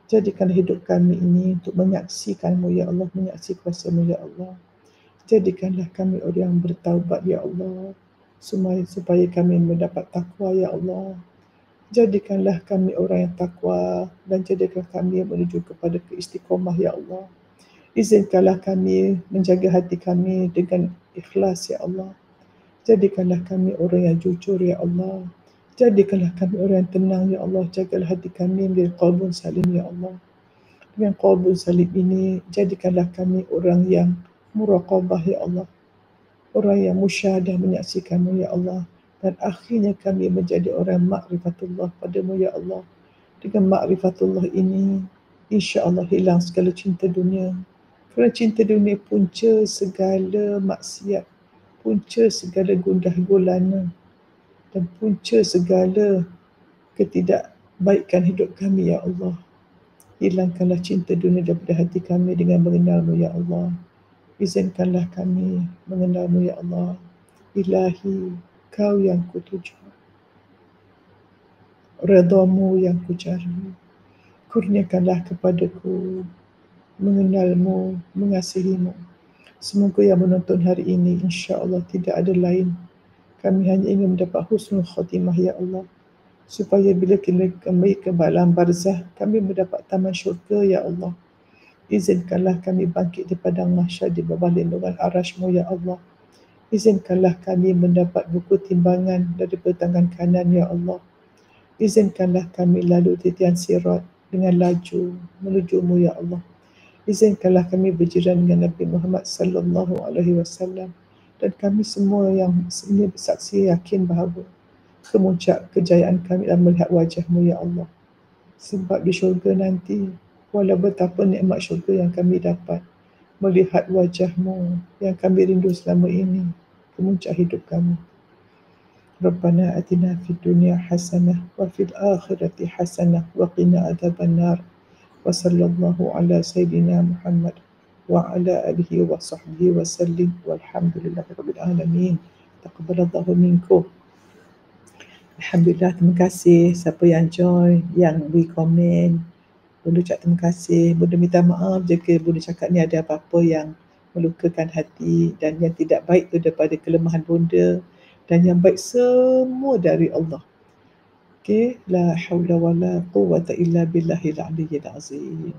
Jadikanlah hidup kami ini untuk menyaksikan-Mu ya Allah, menyaksikan kuasa-Mu ya Allah. Jadikanlah kami orang yang bertaubat ya Allah, supaya kami mendapat takwa ya Allah. Jadikanlah kami orang yang takwa dan jadikan kami menuju kepada keistiqomah ya Allah. Izinkanlah kami menjaga hati kami dengan ikhlas ya Allah. Jadikanlah kami orang yang jujur ya Allah. Jadikanlah kami orang yang tenang ya Allah. Jagalah hati kami dengan qalbun salim ya Allah. Dengan qalbun salim ini, jadikanlah kami orang yang muraqabah ya Allah. Orang yang musyahadah menyaksikan-Mu ya Allah. Dan akhirnya kami menjadi orang ma'rifatullah padamu ya Allah. Dengan ma'rifatullah ini, insya-Allah hilang segala cinta dunia. Kerana cinta dunia punca segala maksiat, punca segala gundah gulana, dan punca segala ketidakbaikan hidup kami ya Allah. Hilangkanlah cinta dunia daripada hati kami dengan mengenal-Mu ya Allah. Izinkanlah kami mengenal-Mu ya Allah. Ilahi, Kau yang kutuju, redha-Mu yang kucari. Kurniakanlah kepadaku mengenal-Mu, mengasihi-Mu. Semoga yang menonton hari ini insya-Allah tidak ada lain. Kami hanya ingin mendapat husnul khatimah ya Allah. Supaya bila kami ke alam barzah, kami mendapat taman syurga ya Allah. Izinkanlah kami bangkit di padang mahsyar di bawah lindungan arasy-Mu ya Allah. Izinkanlah kami mendapat buku timbangan dari tangan kanan ya Allah. Izinkanlah kami lalu titian sirat dengan laju menuju-Mu ya Allah. Izinkanlah kami berjiran dengan Nabi Muhammad sallallahu alaihi wasallam, dan kami semua yang ini bersaksi yakin bahawa kemuncak kejayaan kami adalah melihat wajah-Mu ya Allah. Sebab di syurga nanti, walau betapa nikmat syurga yang kami dapat, melihat wajah-Mu yang kami rindu selama ini, kemuncak hidup kami. Rabbana atina fid dunya hasanah wa fil akhirati hasanah wa qina adzabannar. Wa sallallahu ala sayyidina Muhammad wa ala alihi wa sahbihi wa sallim walhamdulillahi rabbil alamin. Taqabbalallahu minkum. Alhamdulillah, terima kasih siapa yang join, yang beri komen. Bunda ucap terima kasih. Bunda minta maaf jika Bunda cakap ni ada apa-apa yang melukakan hati dan yang tidak baik tu daripada kelemahan Bunda, dan yang baik semua dari Allah. Okey, la haula wala quwwata illa billahil aliyyil azim.